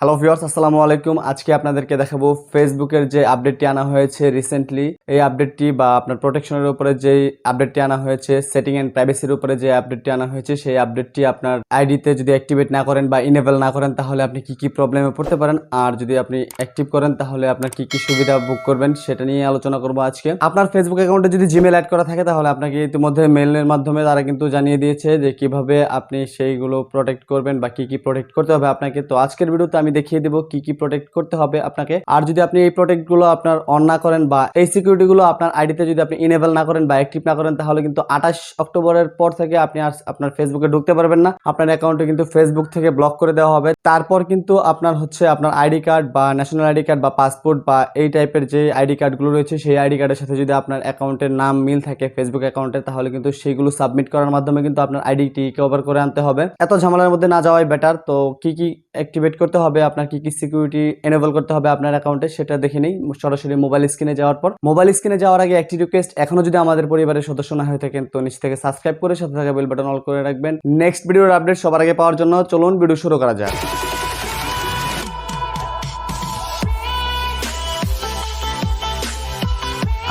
Hello viewers, আসসালামু আলাইকুম। আজকে আপনাদেরকে দেখাবো ফেসবুকের যে আপডেটটি আনা হয়েছে রিসেন্টলি। এই আপডেটটি বা আপনার প্রোটেকশনের উপরে যেই আপডেটটি আনা হয়েছে, সেটিং এন্ড প্রাইভেসির উপরে যে আপডেটটি আনা হয়েছে, সেই আপডেটটি আপনার আইডিতে যদি অ্যাক্টিভেট না করেন বা ইনেবল না করেন তাহলে আপনি কি কি প্রবলেমে পড়তে পারেন, আর যদি আপনি অ্যাক্টিভ করেন তাহলে আপনার কি কি সুবিধা ভোগ করবেন সেটা নিয়ে আলোচনা করবো আজকে। আপনার ফেসবুক অ্যাকাউন্টে যদি জিমেল অ্যাড করা থাকে তাহলে আপনাকে ইতিমধ্যে মেইলের মাধ্যমে তারা কিন্তু জানিয়ে দিয়েছে যে কিভাবে আপনি সেইগুলো প্রোটেক্ট করবেন বা কি কি প্রোটেক্ট করতে হবে আপনাকে। তো আজকের ভিডিওতে আমি দেখিয়ে দেবো কি কি প্রোটেক্ট করতে হবে আপনাকে। আর যদি আপনি এই প্রোটেক্টগুলো আপনার অন না করেন বা এই সিকিউরিটিগুলো আপনার আইডিতে যদি আপনি ইনেবল না করেন বা অ্যাক্টিভ না করেন তাহলে কিন্তু 28 অক্টোবরের পর থেকে আপনি আর আপনার ফেসবুকে ঢুকতে পারবেন না। আপনার অ্যাকাউন্টে কিন্তু ফেসবুক থেকে ব্লক করে দেওয়া হবে। তারপর কিন্তু আপনার আপনার আইডি কার্ড বা ন্যাশনাল আইডি কার্ড বা পাসপোর্ট বা এই টাইপের যে আইডি কার্ডগুলো রয়েছে সেই আইডি কার্ডের সাথে যদি আপনার অ্যাকাউন্টের নাম মিল থাকে ফেসবুক অ্যাকাউন্টে তাহলে কিন্তু সেইগুলো সাবমিট করার মাধ্যমে কিন্তু আপনার আইডিটি কভার করে আনতে হবে। এত ঝামেলার মধ্যে না যাওয়াই বেটার। তো কি কি অ্যাক্টিভেট করতে হবে, আপনার কি কি সিকিউরিটি এনেবল করতে হবে আপনার অ্যাকাউন্টে সেটা দেখে নেই সরাসরি মোবাইল স্ক্রিনে যাওয়ার পর। মোবাইল স্ক্রিনে যাওয়ার আগে একটি রিকোয়েস্ট, এখনো যদি আমাদের পরিবারের সদস্য না হয়ে থাকেন তো নিচ থেকে সাবস্ক্রাইব করে সাথে থাকা বেল বাটন অল করে রাখবেন নেক্সট ভিডিওর আপডেট সবার আগে পাওয়ার জন্য। চলুন ভিডিও শুরু করা যাক।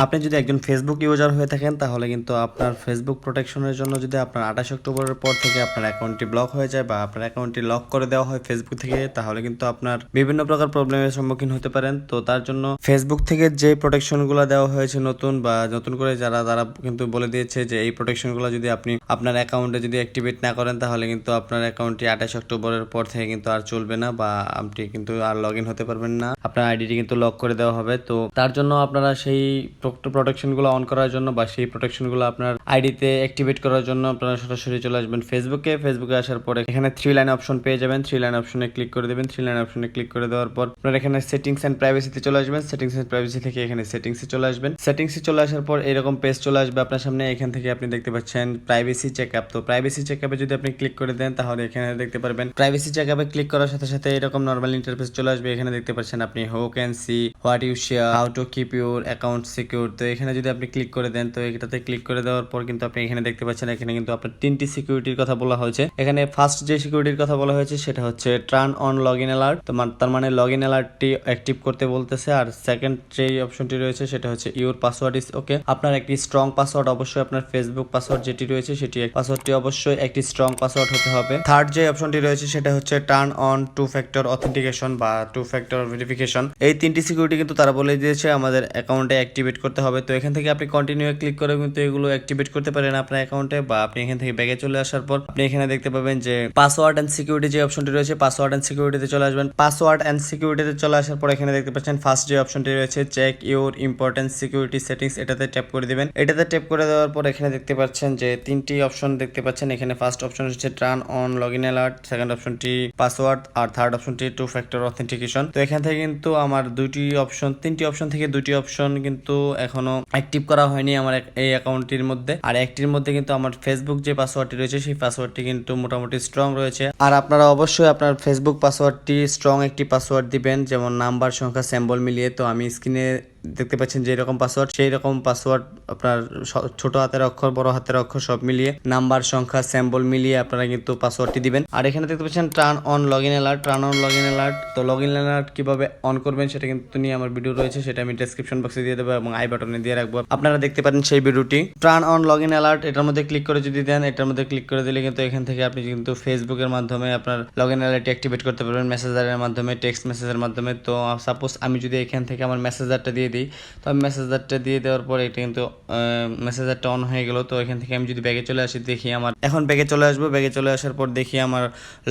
আপনি যদি একজন ফেসবুক ইউজার হয়ে থাকেন তাহলে কিন্তু আপনার ফেসবুক প্রোটেকশনের জন্য যদি আপনার 28 অক্টোবরের পর থেকে আপনার অ্যাকাউন্টটি ব্লক হয়ে যায় বা আপনার অ্যাকাউন্টটি লক করে দেওয়া হয় ফেসবুক থেকে তাহলে কিন্তু আপনার বিভিন্ন প্রকার প্রবলেমের সম্মুখীন হতে পারেন। তো তার জন্য ফেসবুক থেকে যে প্রোটেকশনগুলো দেওয়া হয়েছে নতুন করে যারা কিন্তু বলে দিয়েছে যে এই প্রোটেকশনগুলো যদি আপনি আপনার অ্যাকাউন্টে যদি অ্যাক্টিভেট না করেন তাহলে কিন্তু আপনার অ্যাকাউন্টটি 28 অক্টোবরের পর থেকে কিন্তু আর চলবে না বা আপনি কিন্তু আর লগ ইন হতে পারবেন না, আপনার আইডিটি কিন্তু লক করে দেওয়া হবে। তো তার জন্য আপনারা সেই প্রোটেকশনগুলো অন করার জন্য বা সেই প্রোটেকশনগুলো আপনার আইডিতে অ্যাক্টিভেট করার জন্য আপনারা সরাসরি চলে আসবেন ফেসবুকে আসার পরে এখানে 3 লাইন অপশন পেয়ে যাবেন। 3 লাইন অপশনে ক্লিক করে দেবেন। 3 লাইন অপশনে ক্লিক করে দেওয়ার পর আপনারা এখানে সেটিংস এন্ড প্রাইভেসিতে চলে আসবেন। সেটিংস এন্ড প্রাইভেসি থেকে এখানে সেটিংসে চলে আসবেন। সেটিংসে চলে আসার পর এরকম পেজ চলে আসবে আপনার সামনে। এখান থেকে আপনি দেখতে পাচ্ছেন প্রাইভেসি চেকআপ। তো প্রাইভেসি চেকআপে যদি আপনি ক্লিক করে দেন তাহলে এখানে দেখতে পারবেন প্রাইভেসি চেকআপে ক্লিক করার সাথে সাথে এরকম নরমাল ইন্টারফেস চলে আসবে। এখানে দেখতে পাচ্ছেন আপনি who can see, what you share, how to keep your account secure. তো এখানে যদি আপনি ক্লিক করে দেন তো এটাতে ক্লিক করে দেওয়ার পর কিন্তু আপনি এখানে দেখতে পাচ্ছেন এখানে কিন্তু আপনার 3টি সিকিউরিটির কথা বলা হয়েছে। এখানে ফার্স্ট যে সিকিউরিটির কথা বলা হয়েছে সেটা হচ্ছে turn on log in alert. তো তার মানে লগ ইন অ্যালার্টটি অ্যাক্টিভ করতে বলতেছে। আর সেকেন্ড যে অপশনটি রয়েছে সেটা হচ্ছে ইউর পাসওয়ার্ড ইজ ওকে। আপনার একটি স্ট্রং পাসওয়ার্ড অবশ্যই আপনার ফেসবুক পাসওয়ার্ড যেটি রয়েছে সেটি পাসওয়ার্ডটি অবশ্যই একটি স্ট্রং পাসওয়ার্ড হতে হবে। থার্ড যে অপশনটি রয়েছে সেটা হচ্ছে turn on two factor authentication বা টু ফ্যাক্টর ভেরিফিকেশন। এই 3টি সিকিউরিটি কিন্তু তারা বলে দিয়েছে আমাদের অ্যাকাউন্টে অ্যাক্টিভেট করতে হবে। তো এখান থেকে আপনি কন্টিনিউ ক্লিক করে কিন্তু এগুলো অ্যাক্টিভেট করতে পারেন আপনার অ্যাকাউন্টে, বা আপনি এখান থেকে ব্যাগে চলে আসার পর আপনি এখানে দেখতে পাবেন যে পাসওয়ার্ড এন্ড সিকিউরিটি যে অপশনটি রয়েছে পাসওয়ার্ড এন্ড সিকিউরিটিতে চলে আসবেন। পাসওয়ার্ড এন্ড সিকিউরিটিতে চলে আসার পর এখানে দেখতে পাচ্ছেন ফার্স্ট যে অপশনটি রয়েছে check your important security settings, এটাতে ট্যাপ করে দিবেন। এটাতে ট্যাপ করে দেওয়ার পর এখানে দেখতে পাচ্ছেন যে 3টি অপশন দেখতে পাচ্ছেন। এখানে ফার্স্ট অপশন হচ্ছে turn on log in alert, second অপশনটি পাসওয়ার্ড আর থার্ড অপশনটি টু ফ্যাক্টর অথেন্টিকেশন। তো এখান থেকে কিন্তু আমার 3টি অপশন থেকে 2টি অপশন কিন্তু এখনো অ্যাক্টিভ করা হয়নি আমার এই অ্যাকাউন্টটির মধ্যে। আর একটির মধ্যে কিন্তু আমার ফেসবুক যে পাসওয়ার্ডটি রয়েছে সেই পাসওয়ার্ডটি কিন্তু মোটামুটি স্ট্রং রয়েছে। আর আপনারা অবশ্যই আপনার ফেসবুক পাসওয়ার্ডটি স্ট্রং একটি পাসওয়ার্ড দিবেন, যেমন নাম্বার সংখ্যা সিম্বল মিলিয়ে। তো আমি স্ক্রিনে দেখতে পাচ্ছেন যে এরকম পাসওয়ার্ড, সেই রকম পাসওয়ার্ড আপনার ছোট হাতের অক্ষর বড় হাতের অক্ষর সব মিলিয়ে নাম্বার সংখ্যা সিম্বল মিলিয়ে আপনারা কিন্তু পাসওয়ার্ডটি দিবেন। আর এখানে দেখতে পাচ্ছেন turn on log in alert, turn on log in alert. তো লগ ইন অ্যালার্ট কিভাবে অন করবেন সেটা কিন্তু নিয়ে আমার ভিডিও রয়েছে, সেটা আমি ডেসক্রিপশন বক্সে দিয়ে দেবো এবং আই বাটনে দিয়ে রাখবো, আপনারা দেখতে পারেন সেই ভিডিওটি। Turn on log in alert এটার মধ্যে ক্লিক করে যদি দেন, এটার মধ্যে ক্লিক করে দিলে কিন্তু এখান থেকে আপনি কিন্তু ফেসবুকের মাধ্যমে আপনার লগ ইন অ্যালার্টটি অ্যাক্টিভেট করতে পারবেন মেসেঞ্জারের মাধ্যমে, টেক্সট মেসেজের মাধ্যমে। তো সাপোজ আমি যদি এখান থেকে আমার মেসেঞ্জারটা দিয়ে দিই, তো আমি মেসেঞ্জারটা দিয়ে দেওয়ার পর এটা কিন্তু মেসেঞ্জারটা অন হয়ে গেল। তো এখান থেকে আমি যদি ব্যাগে চলে আসি দেখি আমার এখন ব্যাগে চলে আসবো। ব্যাগে চলে আসার পর দেখি আমার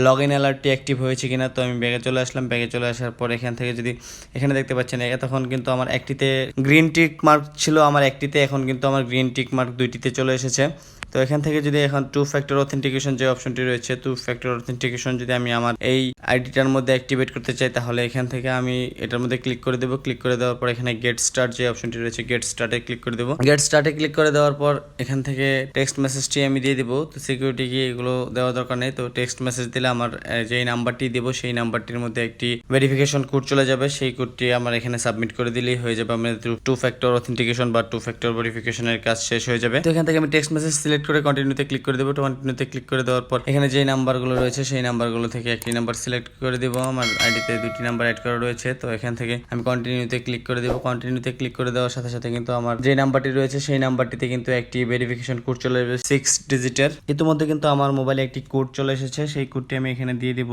লগ ইন অ্যালার্টটি অ্যাক্টিভ হয়েছে কিনা। তো আমি ব্যাগে চলে আসলাম। ব্যাগে চলে আসার পর এখান থেকে যদি এখানে দেখতে পাচ্ছেন তখন কিন্তু আমার একটিতে গ্রিন টিক মার্ক ছিল, আমার একটিতে এখন কিন্তু আমার গ্রিন টিক মার্ক 2টিতে চলে এসেছে। তো এখান থেকে যদি এখন টু ফ্যাক্টর অথেন্টিকেশন যে অপশনটি রয়েছে টু ফ্যাক্টর অথেন্টিকেশন যদি আমি আমার এই আইডিটার মধ্যে অ্যাক্টিভেট করতে চাই তাহলে এখান থেকে আমি এটার মধ্যে ক্লিক করে দেবো। ক্লিক করে দেওয়ার পর এখানে গেট স্টার্ট যে অপশনটি রয়েছে গেট স্টার্টে ক্লিক করে দেবো। গেট স্টার্টে ক্লিক করে দেওয়ার পর এখান থেকে টেক্সট মেসেজটি আমি দিয়ে দেবো। তো সিকিউরিটি কি এগুলো দেওয়া দরকার নেই। তো টেক্সট মেসেজ দিলে আমার যেই নাম্বারটি দেবো সেই নাম্বারটির মধ্যে একটি ভেরিফিকেশন কোড চলে যাবে, সেই কোডটি আমার এখানে সাবমিট করে দিলেই হয়ে যাবে। আমাদের টু ফ্যাক্টর অথেন্টিকেশন বা টু ফ্যাক্টর ভেরিফিকেশনের কাজ শেষ হয়ে যাবে। তো এখান থেকে আমি টেক্সট মেসেজ সিলেক্ট করে কন্টিনিউতে ক্লিক করে দেবো। কন্টিনিউতে ক্লিক করে দেওয়ার পর এখানে যে নাম্বারগুলো রয়েছে সেই নাম্বারগুলো থেকে একটি নাম্বার সিলেক্ট করে দেবো। আমার আইডিতে দুটি নাম্বার অ্যাড করা রয়েছে, তো এখান থেকে আমি কন্টিনিউতে ক্লিক করে দেবো। কন্টিনিউতে ক্লিক করে দেওয়ার সাথে সাথে কিন্তু আমার যে নাম্বারটি রয়েছে সেই নাম্বারটিতে কিন্তু একটি ভেরিফিকেশন কোড চলে আসবে 6 ডিজিটের। ইতিমধ্যে কিন্তু আমার মোবাইলে একটি কোড চলে এসেছে, সেই কোডটি আমি এখানে দিয়ে দিব।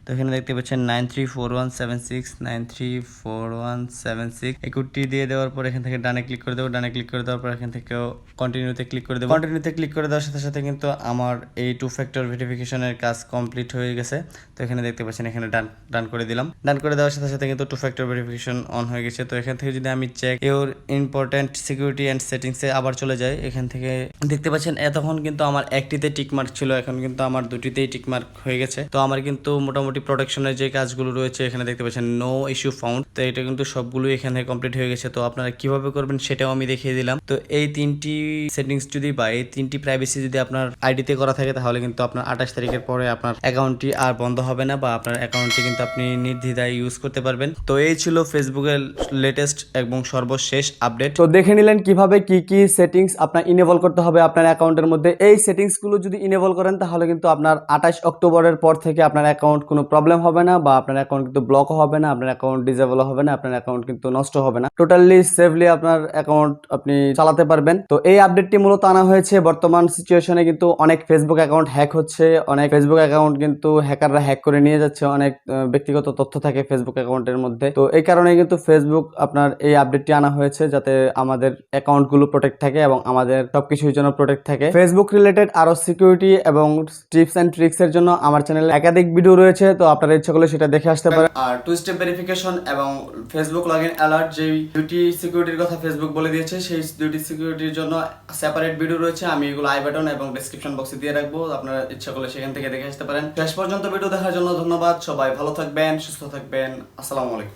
তো এখানে দেখতে পাচ্ছেন 934176 934176 এই কোডটি দিয়ে দেওয়ার পর এখান থেকে ডানে ক্লিক করে দেবো। ডানে ক্লিক করে দেওয়ার পর এখান থেকেও কন্টিনিউতে ক্লিক করে দেবো। কন্টিনিউতে ক্লিক করে দেওয়ার সাথে সাথে কিন্তু আমার এই 2 ফ্যাক্টর ভেরিফিকেশনের কাজ কমপ্লিট হয়ে গেছে। তো এখানে দেখতে পাচ্ছেন এখানে ডান করে দিলাম। ডান করে দেওয়ার সাথে সাথে কিন্তু 2 ফ্যাক্টর ভেরিফিকেশন অন হয়ে গেছে। তো এখান থেকে যদি আমি check your important security and সেটিংসে আবার চলে যাই, এখান থেকে দেখতে পাচ্ছেন এতক্ষণ কিন্তু আমার একটিতে টিকমার্ক ছিল, এখন কিন্তু আমার দুটিতেই টিকমার্ক হয়ে গেছে। তো আমার কিন্তু মোটামুটি প্রোটেকশনের যে কাজগুলো রয়েছে এখানে দেখতে পাচ্ছেন নো ইস্যু ফাউন্ড, তো এটা কিন্তু সবগুলোই এখানে কমপ্লিট হয়ে গেছে। তো আপনারা কিভাবে করবেন সেটাও আমি দেখিয়ে দিলাম। তো এই 3টি সেটিংস যদি বা এই 3টি প্রাইভেসি যদি আপনার আইডিতে করা থাকে তাহলে কিন্তু আপনার 28 তারিখের পরে আপনার অ্যাকাউন্টটি আর বন্ধ হবে না, বা আপনার অ্যাকাউন্টটি কিন্তু আপনি নির্দ্বিধায় ইউজ করতে পারবেন। তো এই ছিল ফেসবুকের লেটেস্ট এবং সর্বশেষ আপডেট। তো দেখে নিলেন কিভাবে কি কি সেটিংস আপনার ইনেবল করতে হবে আপনার অ্যাকাউন্টের মধ্যে। এই সেটিংসগুলো যদি ইনেবল করেন তাহলে কিন্তু আপনার 28 অক্টোবরের পর থেকে আপনার অ্যাকাউন্ট কোনো প্রবলেম হবে না, বা আপনার অ্যাকাউন্ট কিন্তু ব্লক হবে না, আপনার অ্যাকাউন্ট ডিসেবল হবে না, আপনার অ্যাকাউন্ট কিন্তু নষ্ট হবে না, টোটালি সেফলি আপনার অ্যাকাউন্ট আপনি চালাতে পারবেন। তো এই আপডেটটি মূলত আনা হয়েছে বর্তমান সিচুয়েশনে কিন্তু অনেক ফেসবুক অ্যাকাউন্ট হ্যাক হচ্ছে, অনেক ফেসবুক অ্যাকাউন্ট কিন্তু হ্যাকাররা হ্যাক করে নিয়ে যাচ্ছে, অনেক ব্যক্তিগত তথ্য থাকে ফেসবুক অ্যাকাউন্টের মধ্যে। তো এই কারণে কিন্তু ফেসবুক আপনার এই আপডেটটি আনা হয়েছে যাতে আমাদের অ্যাকাউন্ট গুলো প্রোটেক্ট থাকে এবং আমাদের সবকিছুর জন্য প্রোটেক্ট থাকে। ফেসবুক রিলেটেড আরো সিকিউরিটি এবং টিপস এন্ড ট্রিক্স এর জন্য আমার চ্যানেলে একাধিক ভিডিও রয়েছে, তো আপনারা ইচ্ছা করলে সেটা দেখে আসতে পারেন। আর 2 স্টেপ ভেরিফিকেশন এবং ফেসবুক লগইন অ্যালার্ট, যে দুটি সিকিউরিটির কথা ফেসবুক বলে দিয়েছে, সেই দুটি সিকিউরিটির জন্য সেপারেট ভিডিও রয়েছে। আমি এগুলো আই বাটন এবং ডেসক্রিপশন বক্সে দিয়ে রাখবো, আপনারা ইচ্ছা করলে সেখান থেকে দেখে আসতে পারেন। শেষ পর্যন্ত ভিডিও দেখার জন্য ধন্যবাদ। সবাই ভালো থাকবেন, সুস্থ থাকবেন। আসসালামু আলাইকুম।